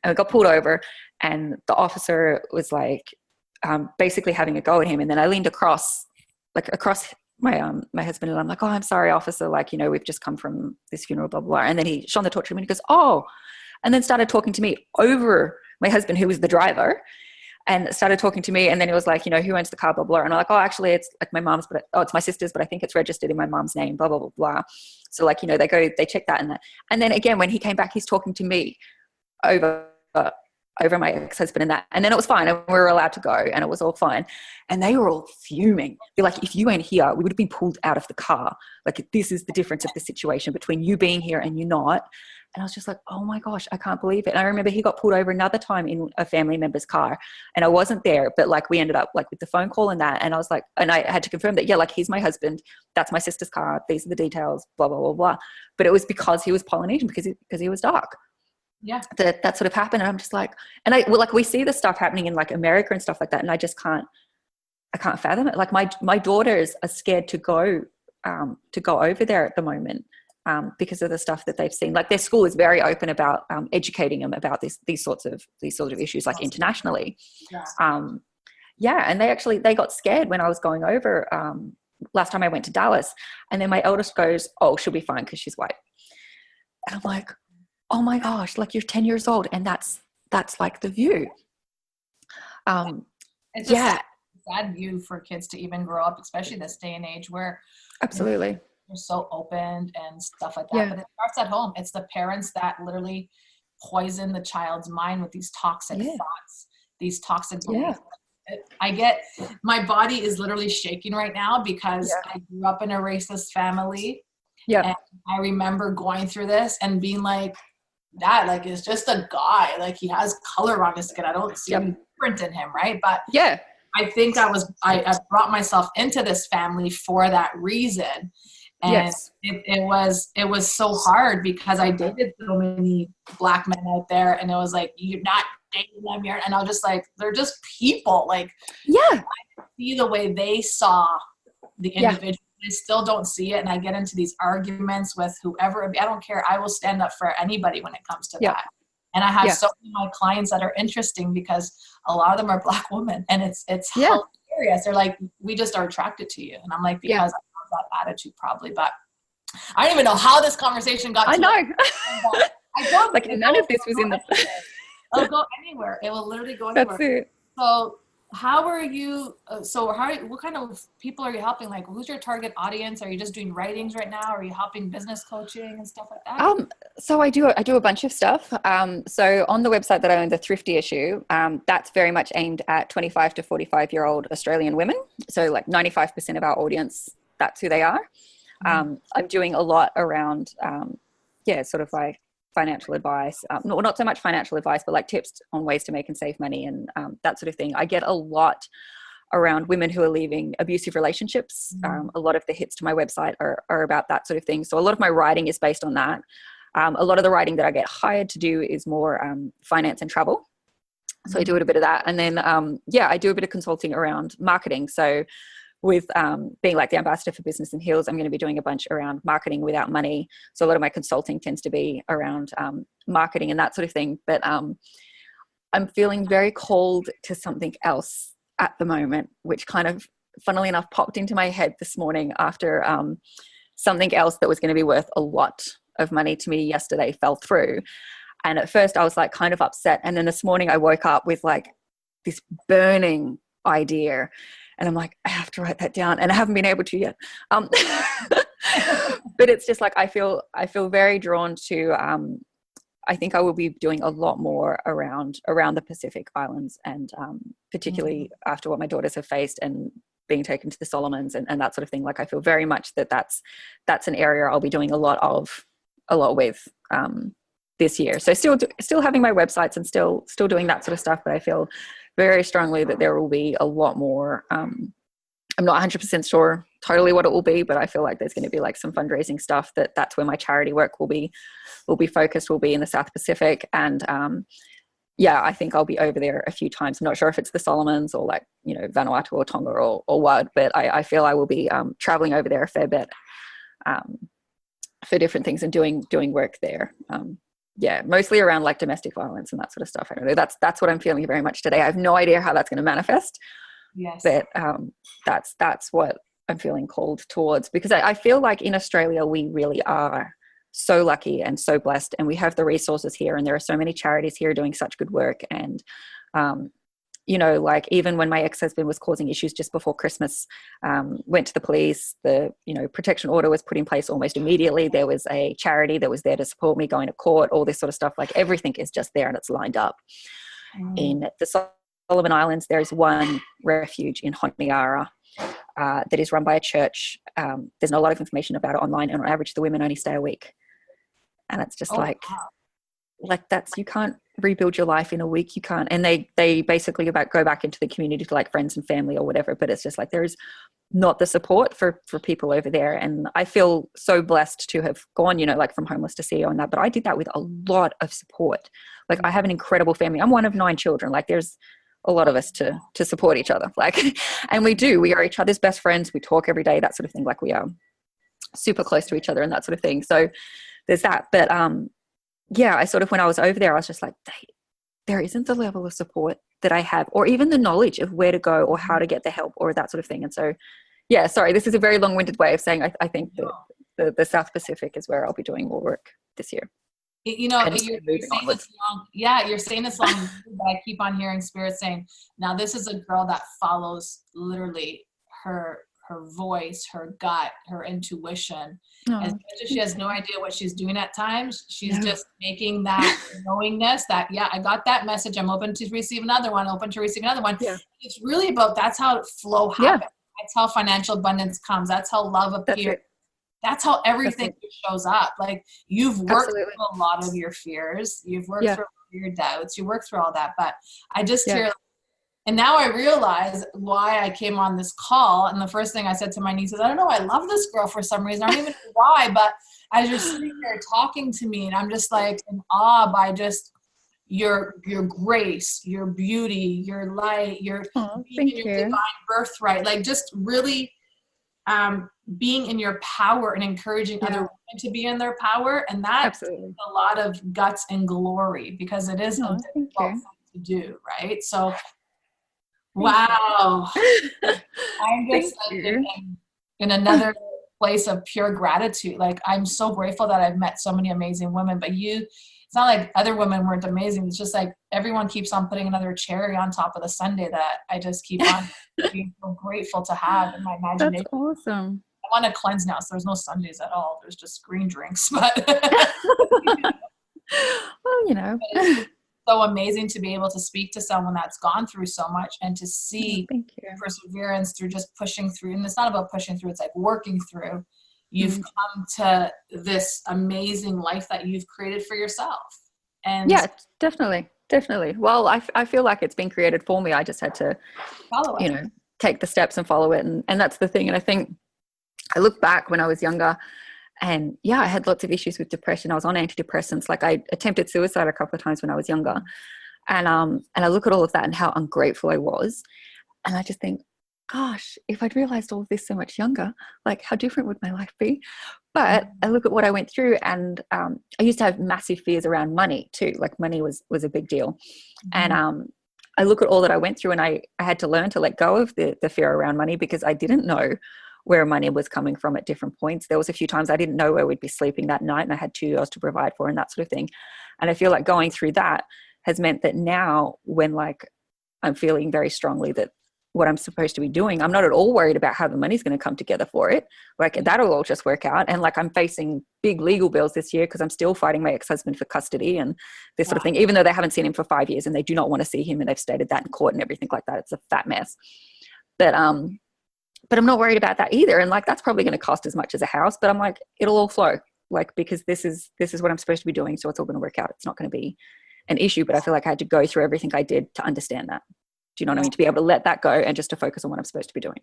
and we got pulled over, and the officer was basically having a go at him. And then I leaned across my my husband, and I'm like, "Oh, I'm sorry, officer. We've just come from this funeral, blah, blah, blah." And then he shone the torch at me, and he goes, "Oh," and then started talking to me over my husband, who was the driver, and started talking to me. And then he was like, "Who owns the car, blah, blah." And I'm like, "Oh, actually it's my mom's, but it's my sister's, but I think it's registered in my mom's name, blah, blah, blah, blah." So they check that and that. And then again, when he came back, he's talking to me over my ex-husband and that. And then it was fine, and we were allowed to go, and it was all fine. And they were all fuming. They're like, "If you weren't here, we would have been pulled out of the car. This is the difference of the situation between you being here and you not." And I was just like, "Oh my gosh, I can't believe it." And I remember he got pulled over another time in a family member's car, and I wasn't there, but we ended up with the phone call and that. And I was like, and I had to confirm that, he's my husband. That's my sister's car. These are the details, blah, blah, blah, blah. But it was because he was Polynesian, because he was dark. Yeah. That sort of happened. And I'm just like, and we see this stuff happening in America and stuff like that. And I just can't fathom it. My daughters are scared to go over there at the moment. Because of the stuff that they've seen. Their school is very open about educating them about these sorts of issues, internationally. Yeah. And they got scared when I was going over last time I went to Dallas. And then my eldest goes, "Oh, she'll be fine because she's white." And I'm like, "Oh my gosh, you're 10 years old, and that's the view." It's a sad view for kids to even grow up, especially this day and age where absolutely. You're so open and stuff like that. But it starts at home. It's the parents that literally poison the child's mind with these toxic thoughts, these toxic beliefs. My body is literally shaking right now because I grew up in a racist family. Yeah. And I remember going through this and being like, "Dad, it's just a guy. He has color on his skin. I don't see any different in him." Right. But I think I brought myself into this family for that reason. And yes. it was so hard because I dated so many Black men out there, and it was like, you're not dating them, and I was just like, they're just people. Like, Yeah. I see the way they saw the individual. I still don't see it, and I get into these arguments with whoever. I don't care. I will stand up for anybody when it comes to that. And I have so many of my clients that are interesting because a lot of them are Black women, and it's hilarious. They're like, we just are attracted to you, and I'm like, because I have that attitude probably. But I don't even know how this conversation got. I know. I don't like none of this was in the. It'll go anywhere. It will literally go anywhere. That's it. So how are you, what kind of people are you helping? Like, who's your target audience? Are you just doing writings right now? Are you helping business coaching and stuff like that? So I do a bunch of stuff. So on the website that I own, the Thrifty issue, that's very much aimed at 25 to 45-year-old Australian women. So like 95% of our audience, that's who they are. I'm doing a lot around, sort of like financial advice, not so much financial advice, but like tips on ways to make and save money and that sort of thing. I get a lot around women who are leaving abusive relationships. A lot of the hits to my website are about that sort of thing. So a lot of my writing is based on that. A lot of the writing that I get hired to do is more finance and travel. So I do a bit of that. And then, I do a bit of consulting around marketing. So with being like the ambassador for Business in Heels, I'm going to be doing a bunch around marketing without money. So a lot of my consulting tends to be around marketing and that sort of thing. But I'm feeling very called to something else at the moment, which kind of, funnily enough, popped into my head this morning after something else that was going to be worth a lot of money to me yesterday fell through. And at first I was like kind of upset. And then this morning I woke up with like this burning idea. And I'm like, I have to write that down. And I haven't been able to yet. But it's just like, I feel very drawn to, I think I will be doing a lot more around the Pacific Islands and particularly after what my daughters have faced and being taken to the Solomons and that sort of thing. Like, I feel very much that's an area I'll be doing a lot with this year. So still having my websites and still doing that sort of stuff, but I feel very strongly that there will be a lot more. I'm not 100% sure totally what it will be, but I feel like there's going to be like some fundraising stuff that's where my charity work will be focused, will be in the South Pacific. And I think I'll be over there a few times. I'm not sure if it's the Solomons or like, Vanuatu or Tonga or what, but I feel I will be traveling over there a fair bit for different things and doing work there. Mostly around like domestic violence and that sort of stuff. I don't know. That's what I'm feeling very much today. I have no idea how that's going to manifest. Yes. But that's what I'm feeling called towards, because I feel like in Australia we really are so lucky and so blessed, and we have the resources here, and there are so many charities here doing such good work. And like even when my ex-husband was causing issues just before Christmas, went to the police, the protection order was put in place almost immediately. There was a charity that was there to support me going to court, all this sort of stuff. Like everything is just there and it's lined up. In the Solomon Islands, there is one refuge in Honiara that is run by a church. There's not a lot of information about it online, and on average the women only stay a week. And it's just like that's, you can't rebuild your life in a week. You can't. And they basically go back into the community to like friends and family or whatever, but it's just like there is not the support for people over there. And I feel so blessed to have gone, like from homeless to CEO and that, but I did that with a lot of support. Like I have an incredible family. I'm one of 9 children. Like there's a lot of us to support each other. Like, and we are each other's best friends. We talk every day, that sort of thing. Like we are super close to each other and that sort of thing. So there's that. But I sort of, when I was over there, I was just like, there isn't the level of support that I have, or even the knowledge of where to go or how to get the help or that sort of thing. And so, sorry, this is a very long-winded way of saying I think that the South Pacific is where I'll be doing more work this year. You're saying this long, but I keep on hearing Spirit saying, now this is a girl that follows literally her voice, her gut, her intuition. As much as she has no idea what she's doing at times, she's just making that knowingness that, I got that message. I'm open to receive another one, Yeah. It's really about, that's how flow happens. Yeah. That's how financial abundance comes. That's how love appears. That's how everything shows up. Like you've worked through a lot of your fears. You've worked through your doubts. You worked through all that. But I just hear And now I realize why I came on this call. And the first thing I said to my niece is, I don't know, I love this girl for some reason. I don't even know why, but as you're sitting there talking to me, and I'm just like in awe by just your grace, your beauty, your light, your being in your divine birthright, like just really being in your power and encouraging other women to be in their power. And that takes a lot of guts and glory, because it is a difficult thing to do, right? So wow. I'm just like in another place of pure gratitude. Like, I'm so grateful that I've met so many amazing women, but it's not like other women weren't amazing. It's just like everyone keeps on putting another cherry on top of the sundae that I just keep on being so grateful to have in my imagination. That's awesome. I want to cleanse now, so there's no sundaes at all. There's just green drinks, but well, you know. So amazing to be able to speak to someone that's gone through so much and to see perseverance through just pushing through. And it's not about pushing through, it's like working through. You've come to this amazing life that you've created for yourself. And yeah, definitely. Well, I feel like it's been created for me. I just had to follow it, you know, take the steps and follow it. And that's the thing. And I think I look back when I was younger, and yeah, I had lots of issues with depression. I was on antidepressants. Like, I attempted suicide a couple of times when I was younger. And I look at all of that and how ungrateful I was. And I just think, gosh, if I'd realized all of this so much younger, like, how different would my life be? But I look at what I went through, and I used to have massive fears around money too. Like, money was a big deal. And I look at all that I went through, and I had to learn to let go of the fear around money, because I didn't know where money was coming from at different points. There was a few times I didn't know where we'd be sleeping that night, and I had 2 years to provide for and that sort of thing. And I feel like going through that has meant that now, when like I'm feeling very strongly that what I'm supposed to be doing, I'm not at all worried about how the money's going to come together for it. Like, that'll all just work out. And like, I'm facing big legal bills this year because I'm still fighting my ex-husband for custody and this sort of thing, even though they haven't seen him for 5 years and they do not want to see him, and they've stated that in court and everything like that. It's a fat mess. But I'm not worried about that either. And like, that's probably going to cost as much as a house, but I'm like, it'll all flow, like, because this is what I'm supposed to be doing. So it's all going to work out. It's not going to be an issue, but I feel like I had to go through everything I did to understand that. Do you know what I mean? To be able to let that go and just to focus on what I'm supposed to be doing.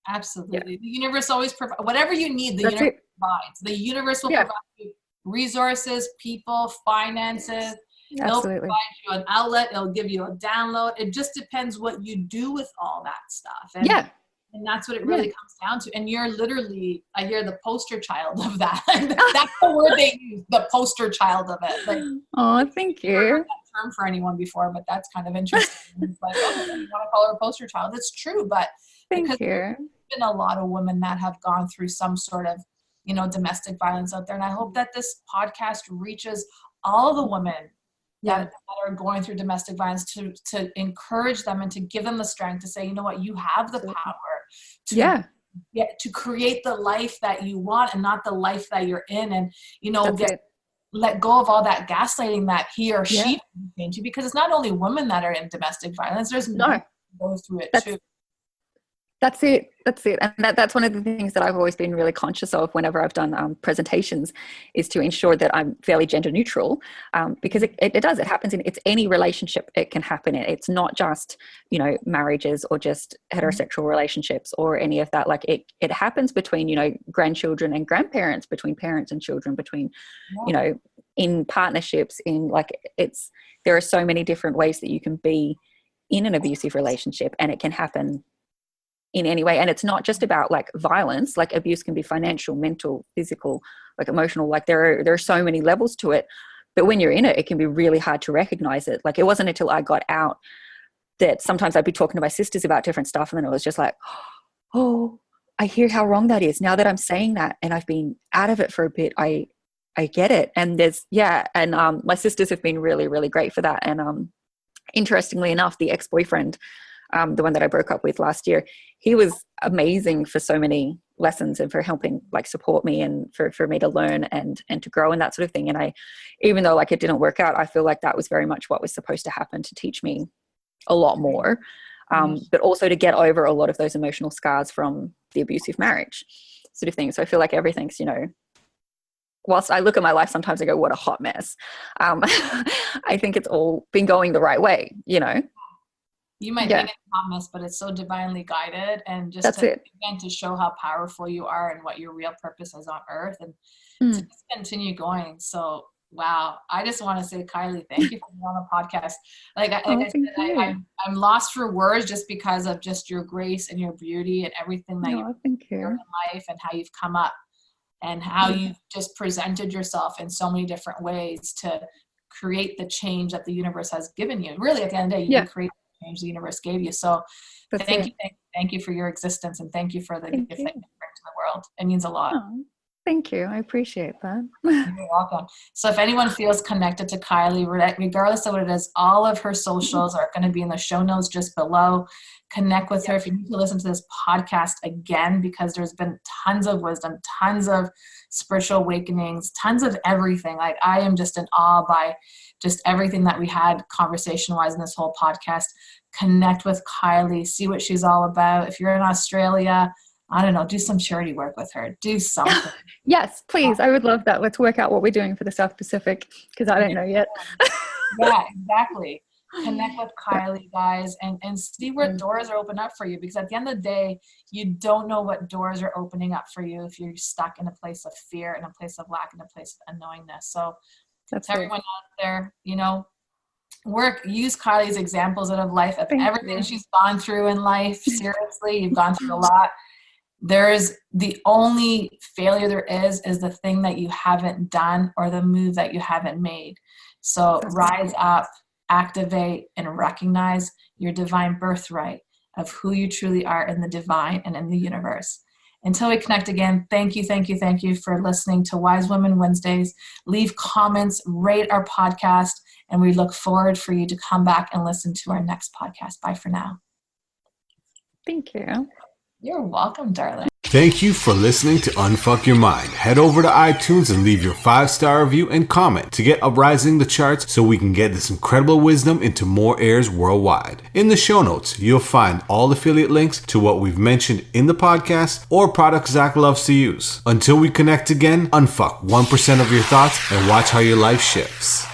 Absolutely. Yeah. The universe always provides whatever you need. The universe provides. The universe will provide you resources, people, finances. It'll provide you an outlet. It'll give you a download. It just depends what you do with all that stuff. And, and that's what it really comes down to. And you're literally, I hear, the poster child of that. That's the word they use, the poster child of it. Like, oh, thank you. I've heard that term for anyone before, but that's kind of interesting. It's like, oh, you want to call her a poster child? It's true, but because there's been a lot of women that have gone through some sort of, you know, domestic violence out there. And I hope that this podcast reaches all the women that are going through domestic violence, to encourage them and to give them the strength to say, you know what, you have the power to create the life that you want and not the life that you're in. And, you know, let go of all that gaslighting that he or she into, because it's not only women that are in domestic violence. There's men who go through it too. That's it. And that's one of the things that I've always been really conscious of whenever I've done presentations, is to ensure that I'm fairly gender neutral, because it does. It happens in any relationship. It can happen. It's not just, you know, marriages or just heterosexual relationships or any of that. Like, it happens between, you know, grandchildren and grandparents, between parents and children, between, you know, in partnerships, in like, there are so many different ways that you can be in an abusive relationship, and it can happen in any way. And it's not just about like violence. Like, abuse can be financial, mental, physical, like emotional. Like, there are so many levels to it, but when you're in it, it can be really hard to recognize it. Like, it wasn't until I got out that sometimes I'd be talking to my sisters about different stuff, and then it was just like, oh, I hear how wrong that is. Now that I'm saying that and I've been out of it for a bit, I get it. And my sisters have been really, really great for that. And interestingly enough, the ex-boyfriend, the one that I broke up with last year, he was amazing for so many lessons and for helping like support me and for me to learn and to grow and that sort of thing. And even though like it didn't work out, I feel like that was very much what was supposed to happen, to teach me a lot more, but also to get over a lot of those emotional scars from the abusive marriage sort of thing. So I feel like everything's, you know, whilst I look at my life, sometimes I go, what a hot mess. I think it's all been going the right way, you know? You might think it's Thomas, but it's so divinely guided, and just again, to show how powerful you are and what your real purpose is on earth, and to just continue going. So, wow. I just want to say, Kylie, thank you for being on the podcast. I'm lost for words just because of just your grace and your beauty and everything that you've done in life, and how you've come up and how you've just presented yourself in so many different ways to create the change that the universe has given you. Really, at the end of the day, you create the change the universe gave you. So thank you for your existence, and thank you for the gift that you bring to the world. It means a lot. Oh, thank you. I appreciate that. You're welcome. So if anyone feels connected to Kylie, regardless of what it is, all of her socials are going to be in the show notes just below. Connect with her. If you need to listen to this podcast again, because there's been tons of wisdom, tons of spiritual awakenings, tons of everything. Like, I am just in awe by just everything that we had conversation-wise in this whole podcast. Connect with Kylie, see what she's all about. If you're in Australia, I don't know, do some charity work with her. Do something. Yes, please. I would love that. Let's work out what we're doing for the South Pacific, because I don't know yet. Yeah, exactly. Connect with Kylie, guys, and see where doors are open up for you, because at the end of the day, you don't know what doors are opening up for you if you're stuck in a place of fear, in a place of lack, in a place of unknowingness. So that's everyone out there, use Kylie's examples out of life, of everything she's gone through in life. Seriously, you've gone through a lot. There's the only failure there is the thing that you haven't done, or the move that you haven't made. So rise up, activate, and recognize your divine birthright of who you truly are in the divine and in the universe. Until we connect again, thank you for listening to Wise Women Wednesdays. Leave comments, rate our podcast, and we look forward for you to come back and listen to our next podcast. Bye for now. Thank you. You're welcome, darling. Thank you for listening to Unfuck Your Mind. Head over to iTunes and leave your 5-star review and comment to get uprising the charts, so we can get this incredible wisdom into more ears worldwide. In the show notes, you'll find all affiliate links to what we've mentioned in the podcast or products Zach loves to use. Until we connect again, unfuck 1% of your thoughts and watch how your life shifts.